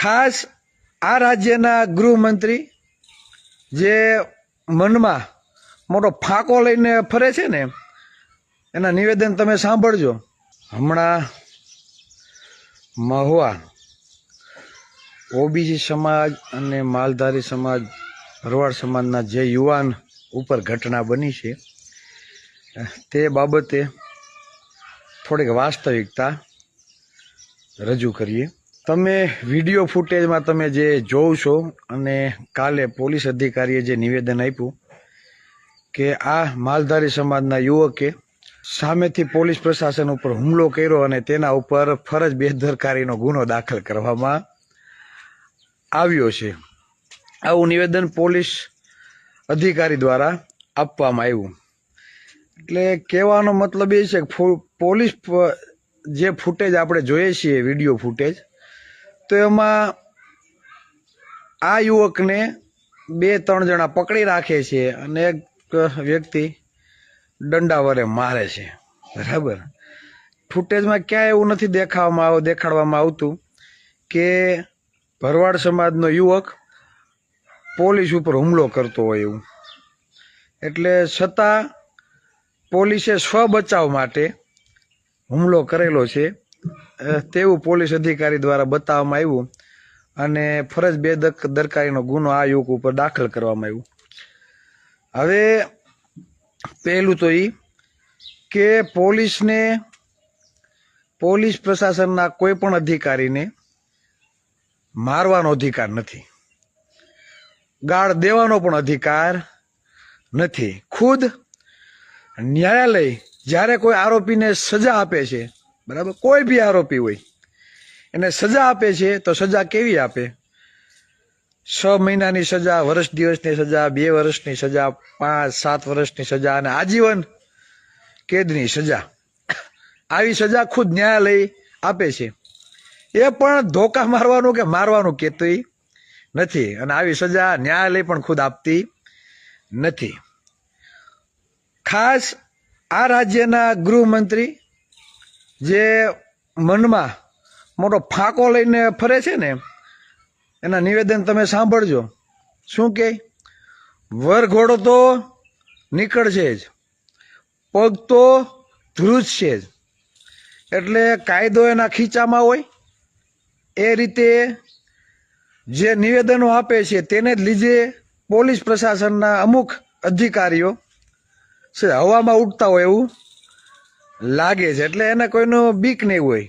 ખાસ આ રાજ્યના ગૃહમંત્રી જે મનમાં મોટો ફાંકો લઈને ફરે છે ને, એના નિવેદન તમે સાંભળજો. હમણાં મહુવા ઓબીસી સમાજ અને માલધારી સમાજ, ભરવાડ સમાજના જે યુવાન ઉપર ઘટના બની છે તે બાબતે થોડીક વાસ્તવિકતા રજૂ કરીએ. તમે વિડીયો ફૂટેજમાં તમે જે જોવ છો અને કાલે પોલીસ અધિકારીએ જે નિવેદન આપ્યું કે આ માલધારી સમાજના યુવકે સામેથી પોલીસ પ્રશાસન ઉપર હુમલો કર્યો અને તેના ઉપર ફરજ બેદરકારીનો ગુનો દાખલ કરવામાં આવ્યો છે. આવું નિવેદન પોલીસ અધિકારી દ્વારા આપવામાં આવ્યું. એટલે કહેવાનો મતલબ એ છે કે પોલીસ જે ફૂટેજ આપણે જોઈએ છીએ, વિડીયો ફૂટેજ, તો એમાં આ યુવકને 2-3 જણા પકડી રાખે છે અને એક વ્યક્તિ દંડા વડે મારે છે. બરાબર, ફૂટેજમાં ક્યાંય એવું નથી દેખાડવામાં આવતું કે ભરવાડ સમાજનો યુવક પોલીસ ઉપર હુમલો કરતો હોય એવું. એટલે છતાં પોલીસે સ્વ બચાવ માટે હુમલો કરેલો છે તેવું પોલીસ અધિકારી દ્વારા બતાવવામાં આવ્યું અને ફરજ બેદરકારીનો ગુનો આ યુવક ઉપર દાખલ કરવામાં આવ્યો. હવે પહેલું તો એ કે પોલીસ પ્રશાસનના કોઈ પણ અધિકારીને મારવાનો અધિકાર નથી, ગાળ દેવાનો પણ અધિકાર નથી. ખુદ ન્યાયાલય જ્યારે કોઈ આરોપીને સજા આપે છે, બરાબર, કોઈ બી આરોપી હોય એને સજા આપે છે તો સજા કેવી આપે? 6 મહિનાની સજા, વર્ષ દિવસની સજા, 2 વર્ષની સજા, 5-7 વર્ષની સજા અને આજીવન કેદની સજા. આવી સજા ખુદ ન્યાયાલય આપે છે. એ પણ ધોકા મારવાનું કે મારવાનું કહેતું નથી અને આવી સજા ન્યાયાલય પણ ખુદ આપતી નથી. ખાસ આ રાજ્યના ગૃહમંત્રી જે મનમાં મોટો ફાંકો લઈને ફરે છે ને, એના નિવેદન તમે સાંભળજો. શું કે વરઘોડો તો નીકળશે જ, પગ તો ધ્રુજશે જ. એટલે કાયદો એના ખીચામાં હોય એ રીતે જે નિવેદનો આપે છે તેને જ લીધે પોલીસ પ્રશાસનના અમુક અધિકારીઓ હવામાં ઉડતા હોય એવું લાગે છે. એટલે એને કોઈનો બીક નહીં હોય.